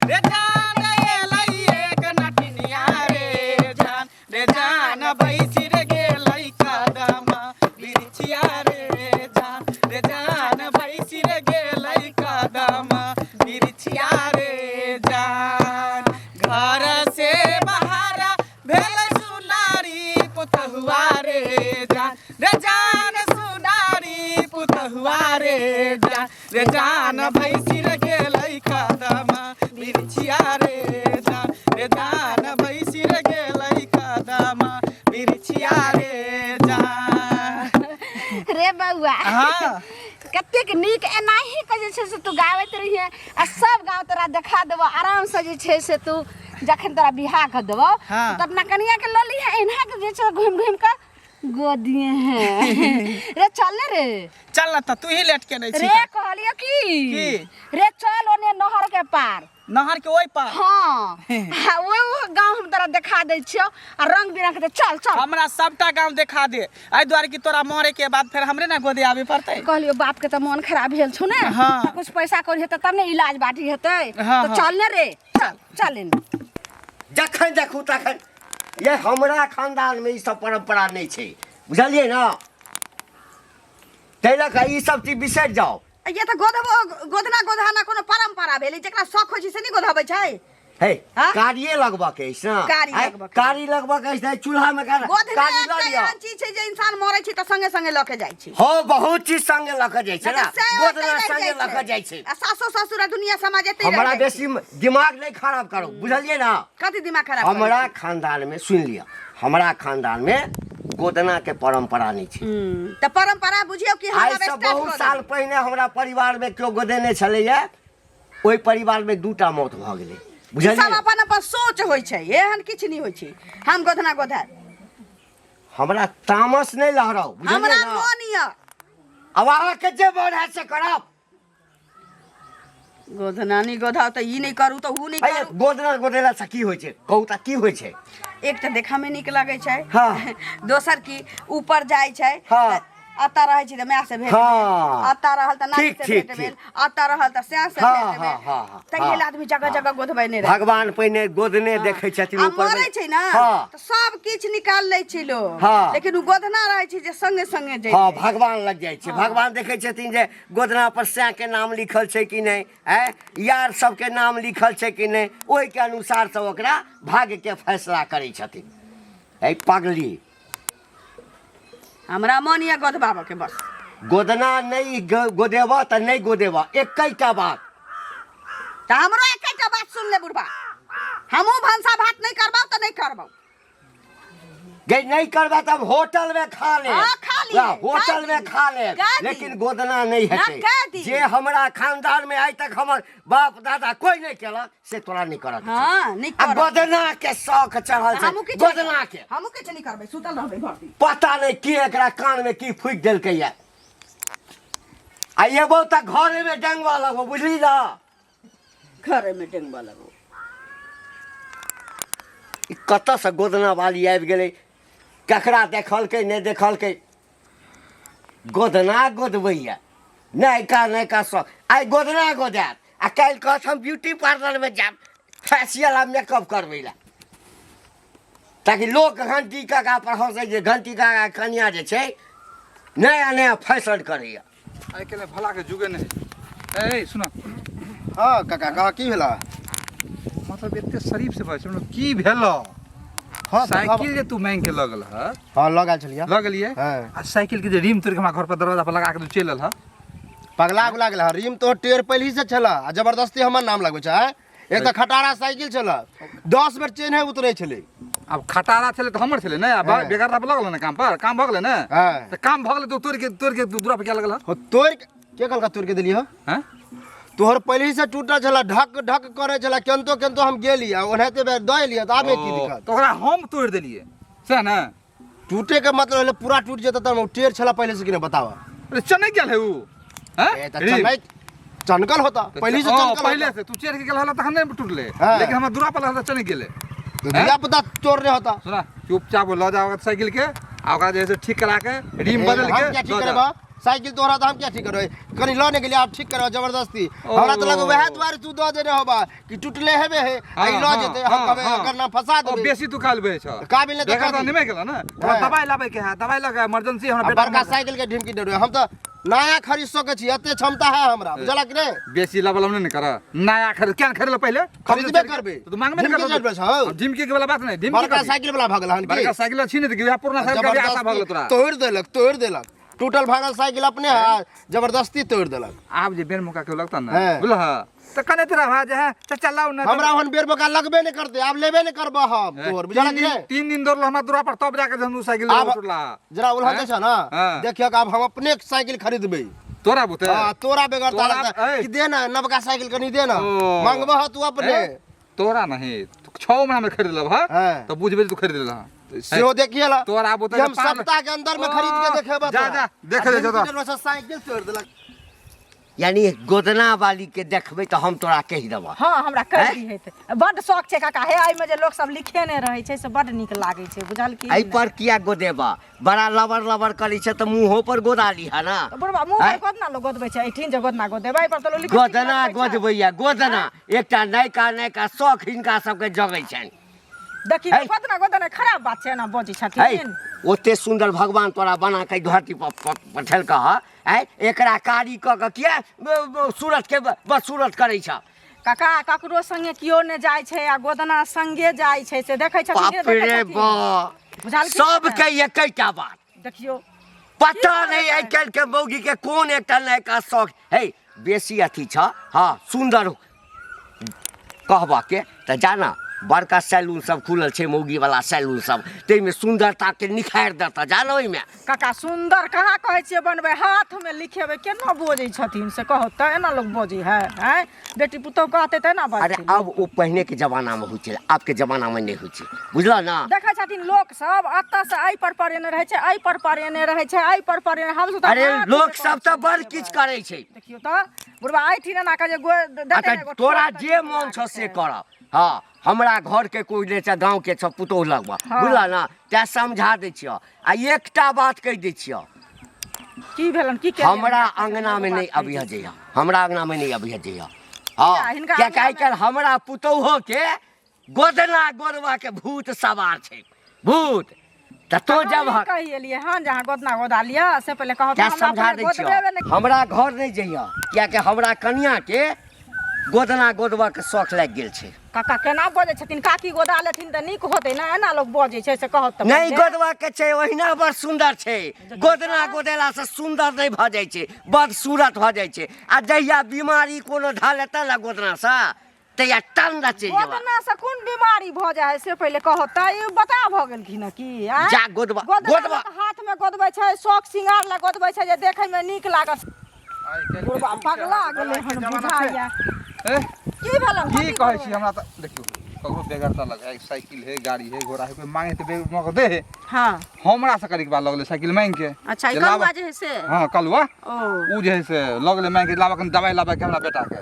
रे जान एलै एक नटिनिया रे जान रे जान भैंसी रे गेलै कदमा बिरछिया रे जान भैंसी रे गेलै कदमा बिरछिया रे जान घर से बाहर भेल सुनारी पुतहुआ रे जान सुनारी पुतहुआ रे जान भैंसी रे गेलै कदमा बिरछिया रे जान भैंसी रे गेलै कदमा बिरछिया रे जान रे बउआ हाँ कतेक नीक एनाही के जे छै से तू गावैत रहिए आ सब गाँव तोरा देखा देबो आराम से जे छै से तू जखन तोरा बियाह कर देबो हाँ। तो अपना कनिया के ल ली है एना के जे छै घूम घूम के गोदिए हैं रे चल रे चल ना तू ही लेट के नहीं छी रे कहलियो की रे चल ओने नहर के पार नहर के ओई पार हाँ वो गाँव हम तोरा देखा दै छियो आ रंग बिरंग के चल चल हमरा सबटा गांव देखा दे एहि द्वारे कि तोरा मरे के बाद फिर हमरे ना गोदे आवे पड़तै कहलियो बाप के तो मन खराब भेल छौ ने हाँ। तो कुछ पैसा कौड़ी हेतै तब ने इलाज बाटी हेतै हाँ, तो हाँ। चल ने रे चल चल इन जखन देखू तखन ये हमरा खानदान में ई सब परंपरा नहीं छै बुझलिए ना तैलक ई सब चीज बिसरि जाओ ये तो गोदना गोधाना कोनो परंपरा भेलै जेकरा शौक होइ छै से नहीं गोधाबै छै हे हाँ? कारिये लगबा के छै ना कारी लगबा के। कारी लगबा के छै चूल्हा में कारी गोधना ल एकटा लिया एहन चीज छै जे इंसान मरै छै त संगे संगे ल के जाइ छै हो बहुत चीज संगे ल के जाइ छै ना मतलब से गोदना ओतै संगे रहि ल के जाइ छै आ सासो ससुर आ दुनिया समाज एतै हमरा बेसी दिमाग नहीं खराब करो बुझलिए ना कथि दिमाग खराब हमरा खानदान में सुन लिया हमरा खानदान में गोदना के परंपरा नहीं छै त परंपरा बुझियौ कि हम आज अब से स्टार्ट बहुत साल पहिने हमरा परिवार में केओ गोदेने छलैया ओहि परिवार में दूटा मौत भ गेलै बुझलिए सब अपन अपन सोच होइ छै एहन किछ नहीं होइ छै हम गोधना गोधा हमरा तामस नहीं लहराओ बुझलिए हमरा ना मोन य अब अहाँ के जे मोन है से करब गोधना नहीं गोधाव त ई नहीं करू त ऊ नहीं अरे करू गोदना गोदेला से की होइ छै कहू त की होइ छै एक तो देखा में नीक लगे छै हाँ। दोसर की ऊपर जाय छै हाँ। अता रहे छै त माय से भेट हाँ। अता रहल त नानी ठीक, से ठीक, भेट भेल ठीक। अता रहल त स्याह से हाँ, भेट भेल हाँ, हाँ, हाँ, त हाँ, गेल आदमी जगह जगह गोधबै नहीं रहे भगवान पहिने गोदने देखै छथिन आ ऊपर मरै में छै ना हाँ त सब किछ निकाल लै छै लोग हाँ। लेकिन उ गोधना रहे छै जे संगे संगे जे हाँ भगवान लग जाइ छै भगवान देखै छथिन जे गोदना पर सैह के नाम लिखल छै कि नहीं यार सबके नाम लिखल छै कि नहीं ओहि के अनुसार से ओकरा भाग्य के फैसला करै छथिन ऐ पागली हमरा मन ये गोधबाबे के बस गोदना नहीं गोदेबा त नहीं गोदेबा एकैटा बात त हमरो एकटा बात सुन ले बुढ़बा हमहू भंसा भात नहीं करबाऊ त नहीं करबाऊ गई नहीं करबा तब होटल में खा ले हाँ, खा लिए, होटल खा में दी, खा ले खा दी। लेकिन गोदना नहीं ना, खा हेतै दी। जे हमरा खानदान में आज तक हमर बाप दादा कोई नहीं केलक से तोरा नहीं करत हां नहीं आ करब गोदना के शौक चढ़ल छै हमहू किछ गोदना के हमहू किछ नहीं करबै सुतल रहबै घर दिन पता नहीं की एकरा कान में की फूक देलकै या आ ये बहुत घरे में डंगवा लगो बुझली ना घरे में डेंगबा लगो ई कत से गोदना वाली आबि गेलै ककरा देखलकै नहीं देखलकै गोदना गोदबैया नयका नयका शौक आइ गोदना गोदात आ काल्हि कहत हम ब्यूटी पार्लर में जायब फेशियल आ मेकअप करबै ला ताकि लोग घंटी काका पर हंसै जे घंटी काका कनिया जे छै नया नया फैशन करैया आइ काल्हि भला के जुगे नहीं ए सुन हाँ काका कहा की भेला मतलब एते शरीफ से बात सुन की भेलो हाँ साइकिल जे तू मांग के लगल ह हाँ लगा चलिए लगलिए हाँ। आ साइकिल के जे रिम तोड़ के हमरा घर पर दरवाजा पर लगा के तू चलल ह पगला गुला गेल रिम तो टेर पहले से चला आ जबरदस्ती हमर नाम लगबै छै एक तो खटारा साइकिल चला 10 बेर चेन है उतरे छले अब खटारा छले तो हमर छले ने अब हाँ। बेकार पे लगल ना काम पर काम भ गेले ने हाँ। तो काम भ गेले तो तोड़ के दूरा पे क्या लगल ह हो तोड़ के कल का तोड़ के दिली हो हैं तोहर पहले से टूटल छला ढक ढक करे छला केंतो हम गेली आ ओनाते बेर दए लिया त आबे की दिक्कत तो ओकरा हम तोड़ देलिए से ना टूटे के मतलब है पूरा टूट जेता त टेर छला पहले से कि नहीं बतावा अरे चने गेल है उ हैं ए त चनई चनकल होता पहले से चनकल पहले होता। से तू चेर के गेल हला त हम नहीं टूटले हाँ। लेकिन हमरा दूरा पर हला चने गेले तो दिया पता तोड़ने होता सुना चुपचाप ल जाओ साइकिल के आ ओकरा जैसे ठीक करा के रिम बदल हम क्या के ठीक दो करे जा। बा साइकिल तोहरा तो हम क्या ठीक करबे कनी लने के लिए आप ठीक करबा जबरदस्ती हमरा तो लगे वह द्वारे तू दे देने होबा कि टूटले हेबे है आई ल जेते हम कहबे अगर ना फंसा ओ देबे बेसी तू कालबे छ काबिल ने देखा देखा तो निमे गेला ना दवाई लाबे के है दवाई लगा इमरजेंसी हमरा बेटा बड़का साइकिल के ढिमकी दे हम तो नया खरीद सके छी एते क्षमता है हमरा बुझला कि नहीं बेसी लेवल हम नहीं करा नया खरीद क्या खरीद लो पहले खरीदबे करबे तो मांगबे नहीं कर जिमकी के वाला बात नहीं जिमकी बड़का साइकिल वाला भगल हन बड़का साइकिल छीन दे पुराना साइकिल के आशा भगल तोरा तोड़ देलक टूटल भागल साइकिल अपने है जबरदस्ती तोड़ देलक आप जे बेर मौका के लगता ना बुझला तो कने तेरा भाज है चल लाओ ना हमरा हन बेर मौका लगबे नहीं करते आप लेबे नहीं करबा हम तोर बुझला कि नहीं 3 दिन दौड़ हमरा दूरा पर तब जाके हम साइकिल टूटला जरा उलहा दे छ ना देखियो अब हम अपने साइकिल खरीदबे तोरा बुते हां तोरा बेगर ताला कि दे ना नवका साइकिल कनी दे ना मांगबा तू अपने तोरा नहीं 6 महीना में खरीद लेब हां तो बुझबे तू खरीद लेला सेहो देखिए ला तोरा बुते हम सप्ताह के अंदर में खरीद के देखेबा जा जा देख ले जा साइकिल तोड़ देलक यानी गोदना वाली के देखबे तो हम तोरा कहि देबा हाँ हमरा कह दी है बड शौक छे काका हे आई में जे लोग सब लिखे ने रहे छे से बड निक लागे छे बुझल की आई पर किया गोदेबा बड़ा लबर लबर करी छ त मुंहो पर गोदा लिहा ना बुढ़वा मुंह पर गोदना लोग गोदबे छे एठिन जे गोदना गोदेबे आई पर तो लिखे गोदना गोदबैया गोदना एकटा नयका नयका शौक हिनका सबके जगै छनि देखी गोदना गोदना खराब बात छे ना बजी छथिन ओते सुंदर भगवान तोरा बना के धरती पर पठल कह एकरा कारी क के किया सूरत के बस सूरत करै छ काका ककरो संगे कियो ने जाय छे आ गोदना संगे जाय छे से देखै छथिन बाप रे बा सब के एकैटा बात देखियो पता नहीं आई कल के मौगी के कौन एकटा नयका शौक है बेसी अथी छ हां सुंदर कहबा के त जाना बड़का सैलून सब खुलल छे मौगी वाला सैलून सब ते में सुंदरता के निखार देता जानो ओइ में काका सुंदर कहाँ कहै छियै बनबै हाथ में लिखेबै केना बोजै छथिन से कहत त एना लोग बोजै है हैं बेटी पुतौ कहते त ना बात अरे अब वो पहले के जमाना में होय छे अब के जमाना में नहीं होय छे बुझला ना देखै छथिन लोग सब अत्ता से आई पर परेने रहै छे आई पर परेने रहै छे आई पर परेने हम सब अरे लोग सब त बड़ किछ करे छे देखियो त बुढ़वा आई थी ना का जे अच्छा तोरा जे मन छ से कर हां हमरा घर के कोई ले गांव के छ पुतौ लगबा बुझला ना ते समझा दे छियो आ एकटा बात कह दे छियो की भेलन की हमरा अंगना में नहीं अभी जइया हमरा अंगना में नहीं अभी जइया हां क्या कहि कर हमरा पुतौ हो के गोदना गोदवा के भूत सवार छे भूत त तो जब कहि लिए हां जहां गोदना गोदा लिया से पहले कहो क्या समझा दे छियो हमरा घर नहीं जइया क्या के हमरा कन्या के गोदना गोदवा के शौक लाग गेल छे काका केना बजे छथिन काकी गोदा लेथिन त नीक होते ना एना लोग बजे छे से कहत त नहीं गोदवा के छे ओहिना बड़ सुंदर छे गोदना गोदेला से सुंदर नहीं भ जाय छे बद सूरत भ जाय छे आ जहिया बीमारी कोनो ढाले त ला गोदना सा तया टंडा छे गोदना से कोन बीमारी भ जाय से पहले कहत त ई बता भ गेल की ना की जा गोदवा गोदवा हाथ में गोदबै छे शौक सिंगार ला गोदबै छे जे देखै में नीक लागत बुढ़वा पगला गेलै हन बुझाया की भेलन की कहै छी हमरा त देखियो ककरो बेगरता लगा साइकिल है गाड़ी है घोड़ा है कोई मांगे त बेग मक दे हां हमरा से करी के बाद लगले साइकिल मांग के अच्छा ई कलवा जे है से हां कलवा ओ उ जे है से लगले मांग के लाबा कन दवाई लाबा के हमरा बेटा के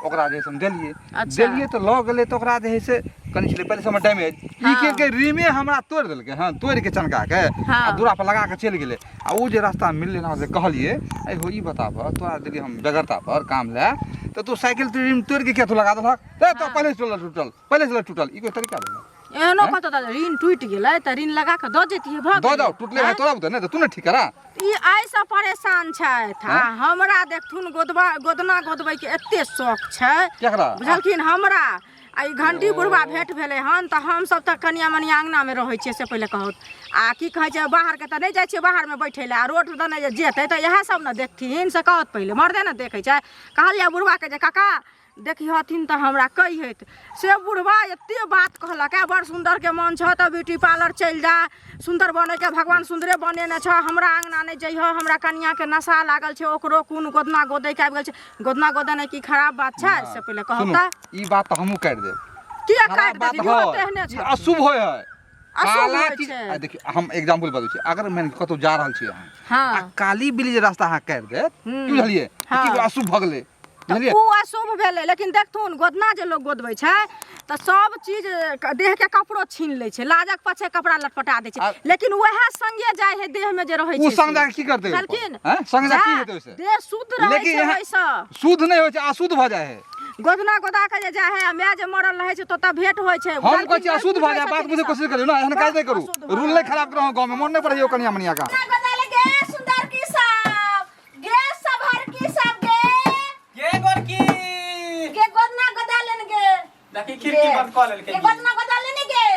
ओकरा जे हम देलिए तो लग गेले तो ओकरा जे है से कनी छले पहले समय डैमेज ई के रीमे हमरा तोड़ देलके हां तोड़ के चनका के आ दूरा पर लगा के चल गेले आ उ जे रास्ता में मिलले ना से कहलिए ए हो ई बताब तोरा देली हम बेगरता पर काम ले तो तू साइकिल रीम तोड़ के क्या तू लगा दलक ए तो पहले से टूटल ई कोई तरीका भेल एहनो कत त ऋण टूट गेलै त ऋण लगा के द जेतिए भ दो दो टूटले है तोरा बुते नै त तू ने ठीक करा ई ऐसा परेशान छै था हमरा देखथुन गोदना गोदबै के एते शौक छै केकरा बुझलखिन हमरा आई घंटी बुढ़वा भेट भेले हन त हम सब त कनिया मनिया अंगना में रहै छियै से पहले कहत आ की कहै छै बाहर के त नै जाय छियै बाहर में बैठे ले आ रोड दने जे जेतै त इएह सब न देखथिन से कहत पहले मर्दे न देखै छै कहलिया बुढ़वा के जे काका देखी हथिन त हमरा कहित से बुढ़वा एते बात कहलक है बड़ सुंदर के मन छ त ब्यूटी पार्लर चल जा सुंदर बने के भगवान सुंदरे बनेने छ हमरा अंगना नै जइह हमरा कन्या के नशा लागल छै ओकरो कोन गोदना गोदै के आबि गेल छै गोदना गोदना की खराब बात छै से पहले कहता ई बात त हमहु काट देब किया काट दे दीदी तेहने छै अशुभ होय है काला चीज देखिए हम एग्जांपल बता छी अगर मैं कतो जा रहल छी हां आ काली बिल्ली जे रास्ता अहाँ काट दे बुझलिए की अशुभ भ गेलै उ अशुभ भेलै लेकिन देखथुन गोदना जे लोग गोदबै छै तो सब चीज देह के कपड़ो छीन ले छै, लाजक पाछे कपड़ा लटपटा दे छै, लेकिन वह संगे जाय है देह में जे रहै छै। उ संग जाके की करते हैं? संग जाके की हेतै ओइसे? देह शुद्ध रहै छै ओइसे। शुद्ध नहीं होय छै, अशुद्ध भ जाय है। गोदना गोदा के जे जाय है, माय जे मरल रहै छै तो त भेंट होय छै। हम कहै छी अशुद्ध भ जाय, बात बुझे कोशिश करियो ना, एहन काज नहीं करू। रूल नहीं खराब करो गांव में, मन नहीं पड़ियो कनिया मनिया का। सुंदर की सब गे सब हर की सब गे गोरकी गे गोदना गोदा लेन गे देखी खिड़की बंद कर लेलकै। गे गोदना गोदा लेने गे।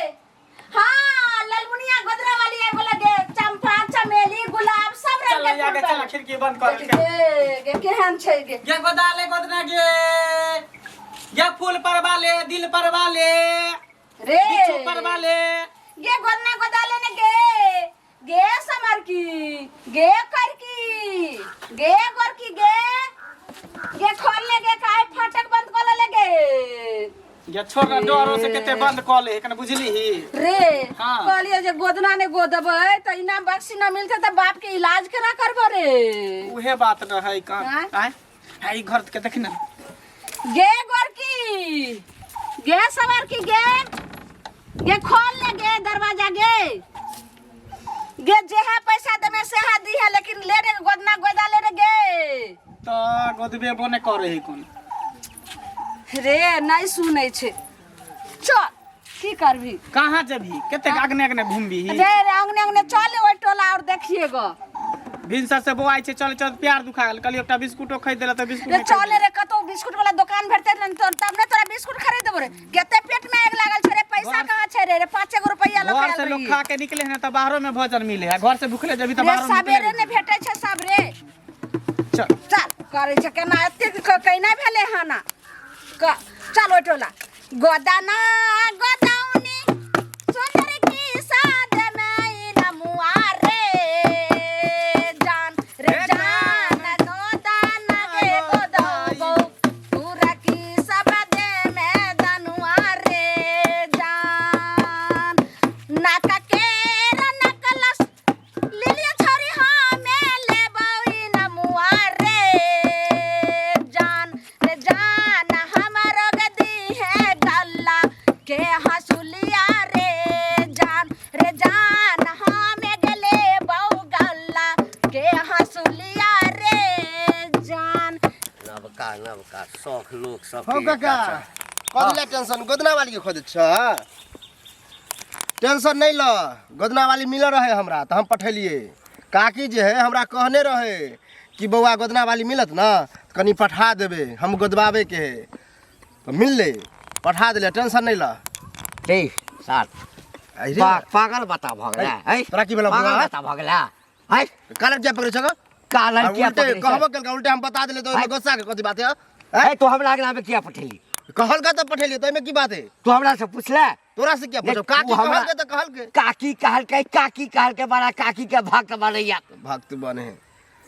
हां ललमुनिया गोदरा वाली है बोला गे, चंपा चमेली गुलाब सब रंग के चल चल खिड़की बंद कर लेलकै। गे केहन छै गे? गे गोदा ले गोदना गे, गे फूल परवा ले, दिल परवा ले, रे बिच्छू परवा ले। गे गोदना गोदा लेने गे गे समर की गे कर की गे गोर की गे खोल ले गे, काहे फाटक बंद कर ले गे? गे छोड़ डरो से केते बंद कर ले, कने बुझली ही रे हाँ। कहलिए जे गोदना ने गोदबै त इनाम बख्शी न मिलते त बाप के इलाज केना करबो रे? उहे बात न है का। हाँ? आय आई घर के देखी ना। गे गोर की गे सवार की गे खोल ले गे दरवाजा गे जे है पैसा देमे से हा दी है, लेकिन ले रे गोदना गोदा ले रे गे। तो गोदबे बोने करे है कोन रे नहीं सुनै छै, चल की करबी? कहां जेबी? केते अगने अगने घूमबी? रे रे अंगने अंगने चल ओइ टोला और देखिए गो। भिनसर से बोआई छै, चल चल प्यार दुखा गेल, कहलियो एकटा बिस्कुटो खरीद देला त बिस्कुट रे नहीं चल रे कतो बिस्कुट वाला दुकान भेटते न तो तब ने तोरा बिस्कुट खरीद देबो रे। केते पेट में आग लागल छै रे, पैसा कहां छै रे? 5 रुपया घर से लोग खा के निकले हैं त बाहरो में भोजन मिले है, घर से भूखले जबी त बाहरो में सबेरे ने भेटै छै सब रे। चल चल करे छै केना एते कइना भेले हाना चल ओइ टोला। गोदाना गोदाउनी सुंदर की साद में नमुआ रे जान रे जान गोदाना के गोदाबो पूरा की सब दे में दनुआ रे जान नाका के नकलस लिलिया छोरी हमें लेबई नमुआ रे जान हमारो गदी है गल्ला के हंसुलिया रे जान हमें गले बहु गल्ला के हंसुलिया रे जान। नवका शौक लोग सब हो काका कदिला टेंशन गोदना वाली के खोजत छ? टेंशन नहीं ल, गोदना वाली मिल रहे हमरा तो हम पठेलिए। काकी जे है हमरा कहने रहे कि बउआ गोदना वाली मिलत ना कनी पठा देबे, हम गोदबावे के है तो मिल ले, पठा देले, टेंशन नहीं ल। ठीक साथ अरे पागल बता भगला है, तोरा की भेला पागल बुआ? बता भगला है। कालर क्या पकड़े छग? कालर क्या उल्टे पकड़े कहबो केल का, उल्टे हम बता देले तो गुस्सा के कथी बात है? है तो हमरा के नाम किया पठेली? कहल का तो पठेलिए तो में की बात है? तू हमरा से पूछला? तोरा से क्या पूछो? तू काकी हमरा- कहल के तो कहल के काकी कहल के बड़ा काकी के भक्त बनैया। भक्त बने है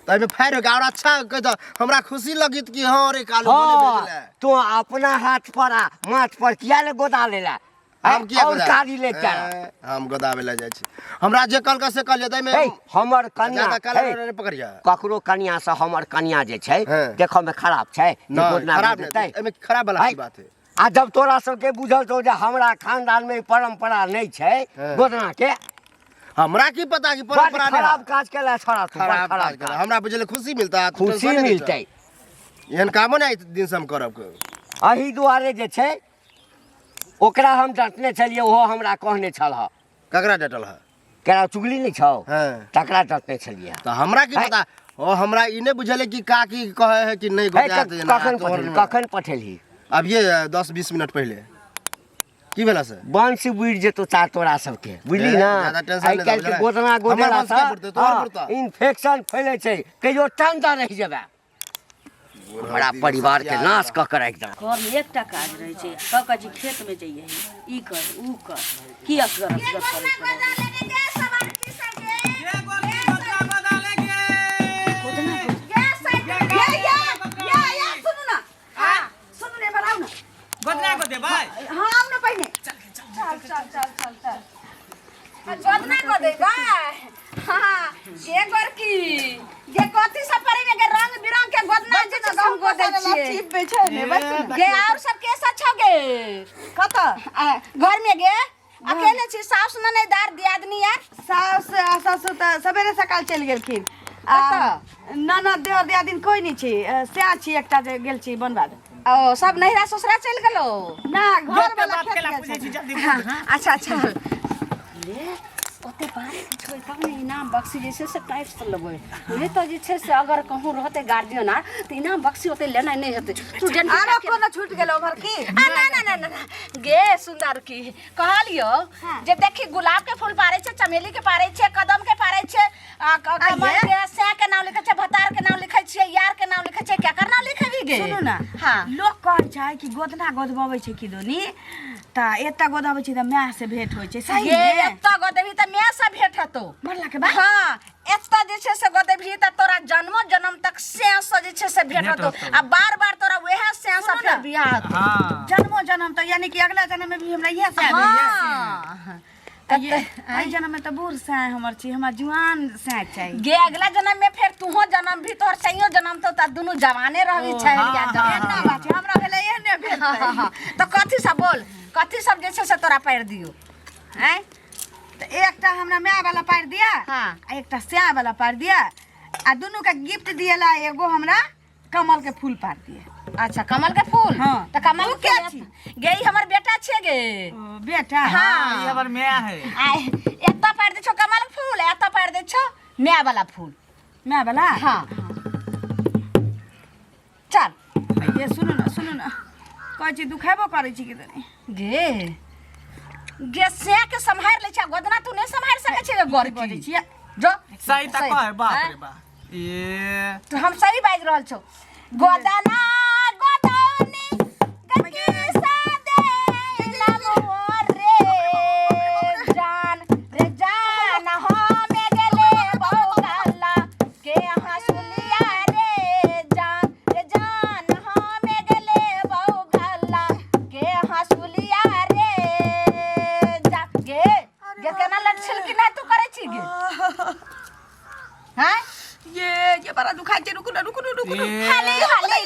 तो में फायर हो गया। और अच्छा कह हमरा खुशी लगित कि हां रे कालू बने हाँ भेजले। तू अपना हाथ पर आ माथ पर किया ले गोदा लेला? हम किया और गोदा? कारी ले चल। हम गोदावे ले जाय छी, हमरा जे कल का से कल जतै में हमर कन्या ज्यादा काल रे पकड़िया। ककरो कन्या से हमर कन्या जे छै हाँ। देखो में खराब छै, जे ना गोदना खराब देतै। नहीं, एमे खराब वाला की बात है? आ जब तोरा सबके बुझल छौ जे हमरा खानदान में परंपरा नहीं छै हाँ। गोदना के, हमरा की पता कि बड़ परंपरा खराब काज केला छोड़ा तू, बड़ खराब खराब काज कर। हमरा बुझले खुशी मिलता, तो खुशी टेंशन नहीं मिलतै। छै। एहन कामो नहीं दिन से हम करब के। अही दुआरे जे छै ओकरा हम डटने छलिए, ओहो हमरा कहने छल ककरा डटल है? केरा चुगली नहीं छौ हाँ। तकरा डटने छलिए। तो हमरा की पता? ओ हमरा ई नहीं बुझले कि काकी कहे है कि नहीं गोदा दे ना कखन पठेली? अब ये 10-20 मिनट पहले की भेला से वंश बुढ़ जेतो चा तोरा सबके, बुझली ना? ज्यादा टेंशन आइ नहीं काल्हि के ले। गोदना हमर गोदेला वंश के पड़तै, तोहर पड़तै। इन्फेक्शन फैले छै, कहियो ठंडा रह जेबे, बड़ा परिवार के नाश क के राख दे। घर में एकटा काज रहे छै, काका जी खेत में जाइए ई कर ऊ कर की असगर असगर करे छै। गोदना को दे भाई। गोदना को दे बा। हां गे गोरकी गे कथी सब परी में गे रंग बिरंग के गोदना जे हम गोदे छिए चिप पे छै ने बस गे और सब कैसा छ गे कत घर में गे अकेले छी सास ननैदार दियादनी यार सास ससुर त सबेरे सकाल चल गेलखिन ननद देवर दियादनी कोई नहीं छी स्या छी एकटा जे गेल छी बनबाद ओ सब नहिरा ससुरा चल गेलो ना घर वाला खेत पूछे छी जल्दी अच्छा अच्छा ले ओते बारे छोड़ तब ने इनाम बक्सी जैसे से टाइप से लेबै नहीं तो जे छै से अगर कहूं रहते गार्जियन आ तो इनाम बक्सी ओते लेना नहीं हेते स्टूडेंट आरो कोनो छूट गेलो भर की ना गे सुंदर की कहलियो जे देखी गुलाब के फूल पारे छै चमेली के पारे छै कदम के पारे छै कमल के से के नाम लिखै छै भतार के नाम लिखै छै यार के नाम लिखै छै क्या करना लिखबी गे सुनु ना हां लोग कहै छै कि गोदना गोदबाबै छै कि दोनी ता एता गोदाबै छै त माय से भेंट होय छै सही ये एता गोदबी त मैं से भेंट हतो मरला के बाद हां एता जे छै से गोदबी त तोरा जन्म तक से जे छै से भेंट हतो आ बार-बार तोरा वह से फिर बियाह हतो हां जन्म त यानी कि अगला जन्म में भी हमरा इहे से हां आई जन्म में त बूढ़ से हमर छी हमरा जुआन से चाहिए गे अगला जन्म में फिर तूहो जन्म भी तोर सहियो जन्म तो त दुनु जवाने रहबी छै या एना बात छै हमरा भेले एहने भेल तो कथि सब बोल कथि सब जे छै से तोरा पैर दियो हैं त एकटा हमरा माय वाला पार दिया हां आ एकटा स्या वाला पार दिया आ दोनों का गिफ्ट दियला एगो हमरा कमल के फूल पार दिया अच्छा कमल के फूल हाँ। त कमल के गे ई हमर बेटा छै गे ओ बेटा हाँ, ये हमर माया है आय एता पैर दे छो कमल के फूल एता पैर दे छो माय वाला फूल माय वाला हां चल ये सुनो ना कोई चीज दुखाबो करे छी कि तनी गे गे से के संभार ले छ गोदना तू नहीं संभार सके छै गोर बजे की छिया जो सही तक है बाप रे बाप ये तो हम सही बाज रहल छौ गोदना गोदनी कके सादे नमो रे जान हम गेले बहुगला के हसुलिया रे जान हम गेले बहुगला के हसुलिया रे जा गे केना लड़छिल कि ना तू करे छी गे हैं ये बड़ा दुखा छै रुकु हाली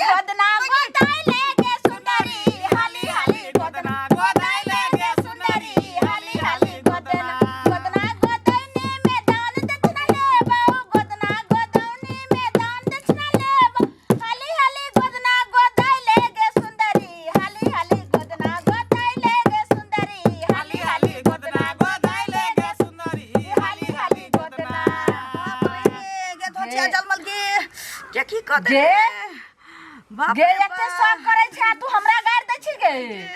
गोदना गोदाई लेगे सुंदरी हाली गोदना गोदाई लेगे सुंदरी हाली गोदना गोदौनी में दान दक्षिणा लेबो गोदना गोदौनी में दान दक्षिणा लेबो हाली गोदना गोदाई लेगे सुंदरी हाली गोदना गोदाई लेगे सुंदरी हाली गोदना गोदाई लेगे सुंदरी हाली गोदना गे धोतिया जलमल के की कहते गे बाप गे एते सब करे छै तू हमरा गाड़ दै छी गे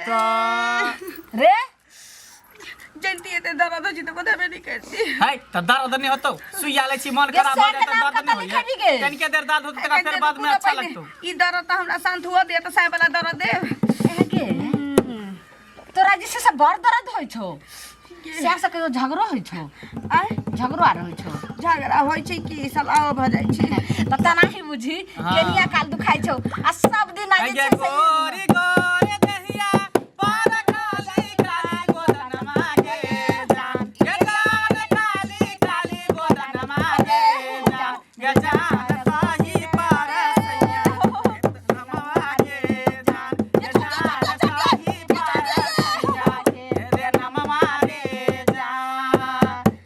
तो रे जल्दी एते दर्द हो छी त कोदे नहीं करती है त दर्द नहीं होतो सुइया ले छी मन ये खराब हो सर के जाता नाम दर्द कतऽ नहीं लिखेबी होय गे? कनिके देर दर्द होता फिर बाद में अच्छा लगतो ई दर्द त हमरा शांत हुआ दे त साय वाला दर्द दे एहे गे तोरा जैसे से बड़ दर्द होय छौ से से कहियो झगड़ो होय छौ आय झगड़ो आ रहै छौ झगड़ा होय छै कि सलाह भ जाय छै त तना ही बुझी केनिया काल दुखाय छौ आ सब दिन आ जे गे छै से गोरी गोरे दहिया पार काली काली गोदनमा के जान गे जान काली गोदनमा के जान गे जान ताही पार सैया नमवा के जान गे जान ताही पार सैया रे नमवा रे जान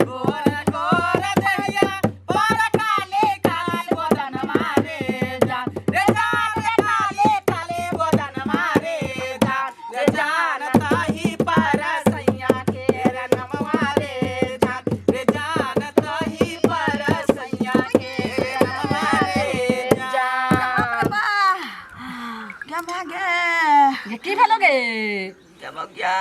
गोरे दहिया पार काली काली गोदनमा रे जान रे जान काली गोदनमा रे जान रे जान ताही पार सैया के रे नमवा रे जान रे जान ताही पार सैया के नमवा रे जान क्या भागे ये की भेलो गे क्या भाग्या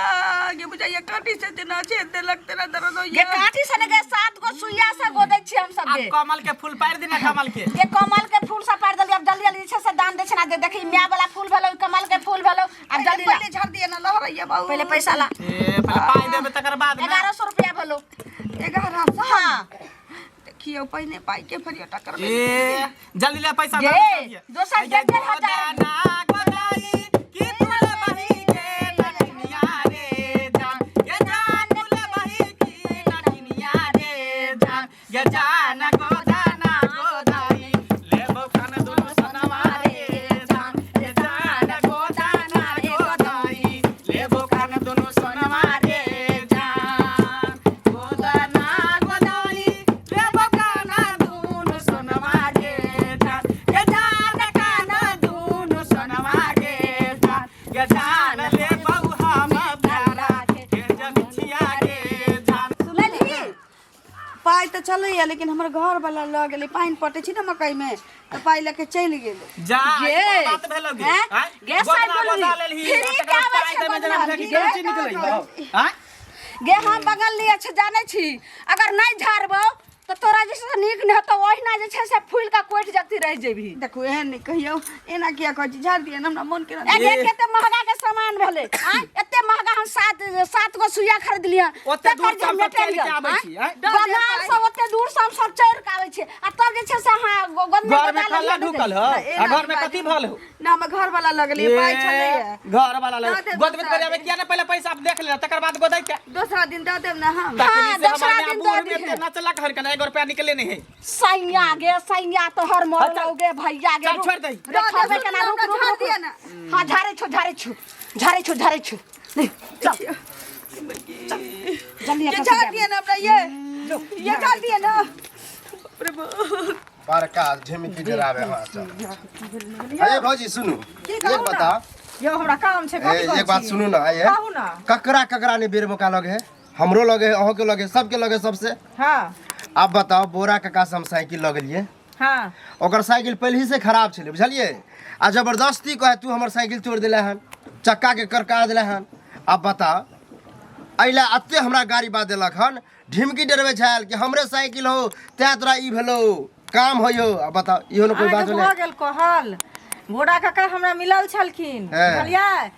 ये बुझाइए काटी से देना छे दे लगते ना दर्द हो ये काठी से लगे 7 गो सुइया से गोदै छी हम सब अब गे कमल के फूल पार देना कमल के ये कमल के फूल सब पार दली अब जल्दी जल्दी छै से दान दक्षिणा दे देखी मियां वाला फूल भेलो कमल के फूल भेलो अब जल्दी ला पहले झाड़ दिए ना लहरैया बाबू पहले पैसा ला ए पहले पाई देबे तकर बाद में 1100 रुपया भेलो 1100 हां देखियो पहिने पाई के फरिया टकर ए जल्दी ले पैसा गे दे दोसर 1000 ना गोदाई की फूल बही के नटनिया रे जान ये जान फूल बही की नटनिया रे जान ये जान गोदाना गोदाई दूनो सोनमा गे जान गोदना गोदाई लेबो काना दूनो सोनमा गे जान गे जान काना दूनो सोनमा गे जान लेबो हम प्यारा के जगछिया गे जान सुनली पाई तो चलैया लेकिन हमर घर वाला लग गेलै पानी पटे छी ना मकई में तो पाई लेके चल गेलै जा गे बात भेलो गे हैं? गे साइड बोलली फ्री के आवे छै बदला हां गे हम बगल लिए छै जाने छी अगर नहीं झाड़बो तो तोरा जैसे नीक नहीं तो ओहिना जे छै से फूल का कोइट जक्ति रह जेबी देखो एहन नहीं कहियो एना किया कहै छी झाड़ दिए हमरा मन के ए केते महंगा के सामान भेले आ एते महंगा हम सात गो सुइया खरीद लिया ओते दूर से हम चल के आबै छी बाजार से ओते दूर से हम सब चढ़ के आबै छी आ तब जे छै से हां घर में खल्ला ढुकल हो आ घर में कथि भल हो ना हम घर वाला लगली पाई छले घर वाला लग गोदबेत करे आबे किया ना पहले पैसा आप देख ले तकर बाद गोदै के दूसरा दिन दे देब ना हम तखनी से दूसरा हमारे दिन अबूर दे में ना चला घर के 1 रुपया निकले नहीं है सैया गे सैया तो हर मोर लोगे भैया गे चल छोड़ दई देखबे केना रुक झाड़ दिए ना हां झाड़े छु नहीं चल जल्दी ये झाड़ दिए ना अपना ये झाड़ दिए ना बड़का झिमकी डरावे हां चल अरे भौजी सुनू एक बता यो हमरा काम छै एक बात सुनू ना आइए कहू ना ककरा ने बेर मौका लगे है हमरो लगे है अहों के लगे सबके लगे सबसे हां अब बताओ बोरा काका से हम साइकिल लगलिए हां ओकर साइकिल पहले ही से खराब छले बुझलिए आ जबरदस्ती कहे तू हमर साइकिल तोड़ देले हन चक्का के करका देले हन अब बता अइला अत्ते हमरा गाड़ी बात देलक हन ढिमकी डरवे छाल कि हमरे साइकिल हो तै तोरा ई भेलो काम होयो अब बताओ इहो न कोई बात हो भेलै गेल कहल घोड़ा काका हमरा मिलल छलखिन बुझलियै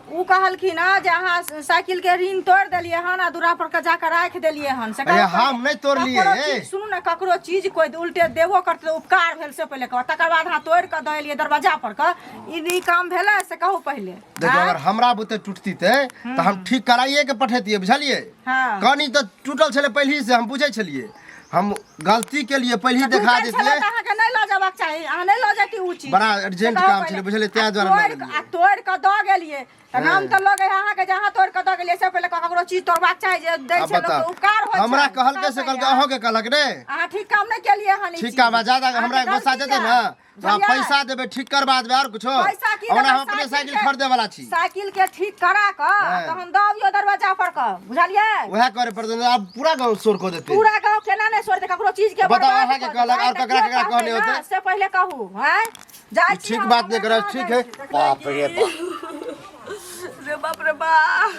उ कहलखिन जे अहाँ साइकिल के ऋण तोड़ देलिए हन आ दूरा पर के जाकर राख देलिए हन से अरे हम नहीं तोड़लिए सुनू ना ककरो चीज कोई उल्टे देबो करते उपकार भेल से पहले कह तकर बाद हां तोड़ के देलिए दरवाजा पर का ई काम भेला से कहू पहले देखो अगर हमरा बुते टूटती थे तो हम ठीक कराइए के पठेतिए बुझलिए हां कहानी तो टूटल छले पहले से हम पूछे छलिए हम गलती के लिए पहले ही दिखा देतिए अहाँ के नहीं ल जाबाक चाही अहाँ नहीं ल जाती उ चीज बड़ा अर्जेंट काम छले बुझलिए त्या द्वारा तोड़ के द गेलिए त नाम त लगे अहाँ के जहां तोड़ के द गेलिए से पहले ककरो चीज तोड़बाक चाही जे दै छै लोग के उपकार होय छै हमरा कहल के से कहल के अहो के कहलक रे अहाँ ठीक काम नहीं केलिए हनी ठीक काम ज्यादा हमरा गुस्सा देते ना तो आप पैसा देबे ठीक करवा देबे और कुछो हमरा हम अपने साइकिल खरीदे वाला छी साइकिल के ठीक करा क त हम दबियो दरवाजा पर क बुझलिए वह करे पर अब पूरा गांव शोर को देते पूरा गांव केना नहीं छोड़ दे ककरो चीज के बताओ अहाँ के कहलक और ककरा कहने होते से पहले कहू हैं जाय छी ठीक बात नहीं करे ठीक है बाप रे बाप रे बाप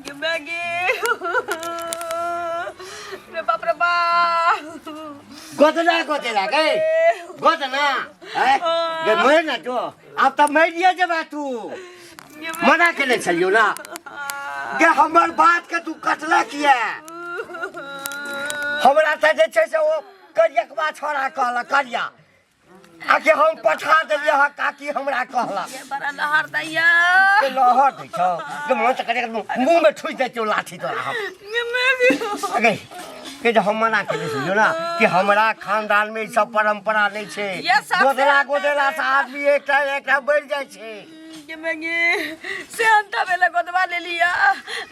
गे मैगी रे बाप रे बाप गोदना गे गोदना है गे मर ना तो अब तो मर दिया जब तू मना के ले चलियो ना गे हमर बात के तू कटला किया हमरा त जे छै से ओ करियकवा छोरा कहला करिया आके हम पठा देलिए ह काकी हमरा कहला ये बड़ा लहर दैया के लहर दै छौ के मन त करे मुंह में ठुइ दे छौ लाठी तोरा हम अगे के जे हम मना के सुनियो ना कि हमरा खानदान में ई सब परंपरा नहीं छे गोदला से आदमी एकटा बढ़ जाय छे के मैगी से अंता बेला गोदवा ले लिया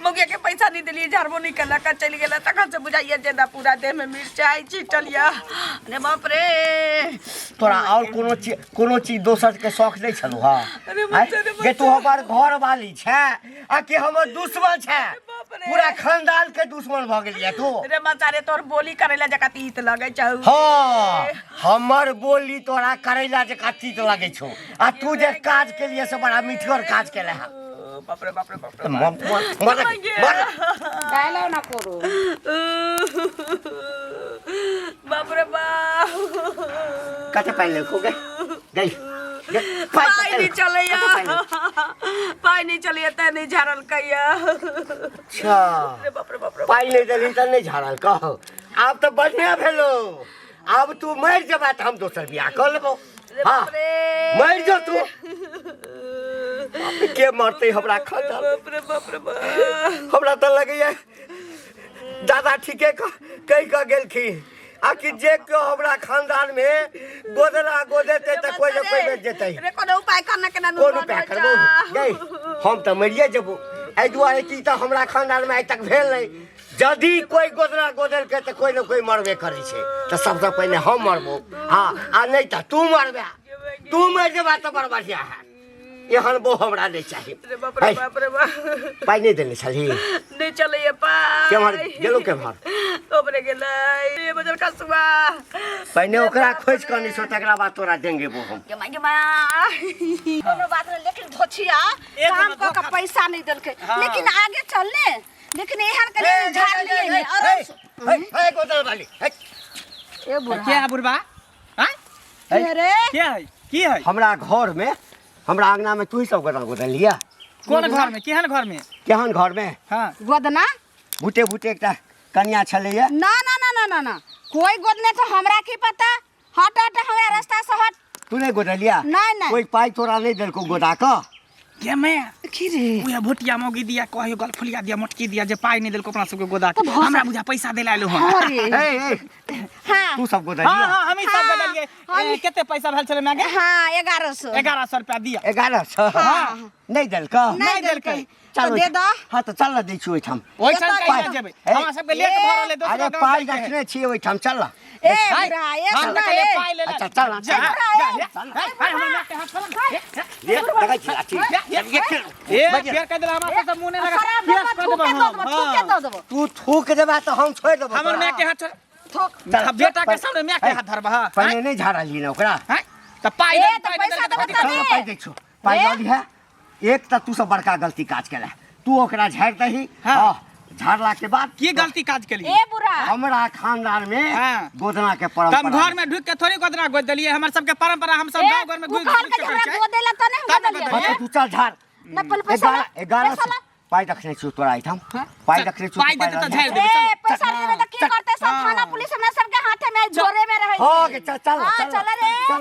मुगे के पैसा नहीं दिली झाड़बो नहीं कला का चली गेला तखन से बुझाइए जेना पूरा देह में मिर्चाई छिटलिया अरे बाप रे तोरा और कोनो चीज दोसर के शौक नहीं छलो हां जे तू हमर घर वाली छे आ कि हमर दुश्मन छे पूरा खानदान के दुश्मन भ गेलिए तू रे मचारे तोर बोली करेला जका तीत लगे छौ हां हमर बोली तोरा करेला जका तीत लगे छौ आ तू जे काज के लिए से बड़ा मीठर काज केले है बाप रे बाप रे बाप रे मर डायलॉग ना करो बाप रे बाप कते पाइले को गई पाई नहीं चले पाई नहीं चले त नहीं झाड़ल कहिया अच्छा रे बाप रे पाई नहीं देली त नहीं झाड़ल कहो अब तो बढ़िया भेलो अब तू मर जबा त हम दोसर बियाह कर लेबो हां मर जो तू के मरते हमरा खानदान बाप रे हमरा त लगैया दादा ठीके कहि क गेलखिन आखिर जे को हमरा खानदान में गोदना गोदेते त कोई न कोई बेच जेतै रे कोनो उपाय करना केना कोन उपाय करबो गई हम त मरिए जबो एहि दुआरे कि तऽ हमरा खानदान में आइ तक भेल नहीं। यदि कोई गोदना गोदल के तो कोई न कोई मरबे करे छे। तो सबसे पहले हम मरबो, हाँ, आ नहीं तो तू मरबे। तू मर जेबा तो बड़ बढ़िया है। एहन बो हमरा नहीं चाहिए। पाई नहीं देने छली नहीं चले पाई केमहर गेलो केमहर ओपरे गेलै ये बजल कसुआ पहले ओकरा खोज कर नहीं सो तकरा बाद तोरा देंगे वो हम। के कोनो बात नहीं, लेकिन धोछिया काम क के पैसा नहीं देलकै, लेकिन आगे चलने लेकिन एहन करे झाड़ लिए नहीं। और ए गोदल वाली ए बुढ़ा क्या है बुढ़बा? हैं? के रे क्या है? की है? हमरा घर में हमरा आंगना में तू ही सब गोदल गोदल लिया। कौन घर में? केहन घर में? केहन घर में हाँ गोदना भूटे भूटे एकटा कन्या छलैया। ना ना ना ना ना ना कोई गोदने तो हमरा की पता। हट हट हमरा रास्ता से हट। तू नहीं गोदलिया? नहीं नहीं कोई पाई तोरा नहीं देलको गोदा का? क्या मैं की रे उया भोटिया मोगी दिया, कहियो गलफुलिया दिया, मोटकी दिया, जे पाई नहीं देलको अपना सबके गोदा के। हमरा बुझा पैसा देला आइलो हम। अरे ए हां तू सब हाँ गोदलिया? हाँ हम ही सब बदलिए। केते पैसा भेल छले मागे? हां 1100 1100 रुपया दिया। 1100 हाँ। नहीं देलको? नहीं देलकै तो चलो दे दो। हाँ तो चल ना दै छी ओइठाम। ओइठाम एतऽ कहिया पाई- जेबै? ए, हमरा सबके लेट भऽ रहले दोसर अरे गाँव पाई जाइके है। रखने छी ओइठाम चल ना। ए बुढ़ा ए हम सुना तऽ रे कहलिए पाई ले ले। अच्छा चल ना जा, चल। जा, जा। हाय हमर माँ के हाथ छोड़। ये देखै छी लाठी। ए फेर कह देला हमरा सब मुंह नहीं लगा। खराब फेर मत कह थूक देबो के हम। दो थूक के दो देबो तू थूक देबा तो हम छोड़ देबो। हमर तोरा। माँ के हाथ छोड़। थूक अब बेटा के सामने माँ के हाथ धरबा। हां पहले नहीं झाड़ा ली ना ओकरा। हैं? त पाई ए, दे तो पैसा देबो चल ना पाई दै छो। पाई दली है। एक तो तू सब बड़का गलती काज केला। तू ओकरा झाड़ दही। हाँ। हां झाड़ला के बाद की गलती काज केलिए? ए बुढ़ा हमरा खानदान में हाँ। गोदना के तब परंपरा घर में ढुक के थोड़ी गोदना गोद दिलिए। हमर सबके परंपरा हम सब ए गांव घर में तू घुस कहल के हमरा गोदेला त नहीं तब गोदलिया बताइए। हाँ, तो तू चल झाड़। न पल पैसा 1100 पाई रखने छी तोरा आइठाम। पाई रखने छी पाई देते तो झाड़ देबे। ए पैसा नहीं देबे त की करते सब थाना पुलिस हमरा सबके हाथे में जोरे में रहे हो के चल चल हां चल चल रे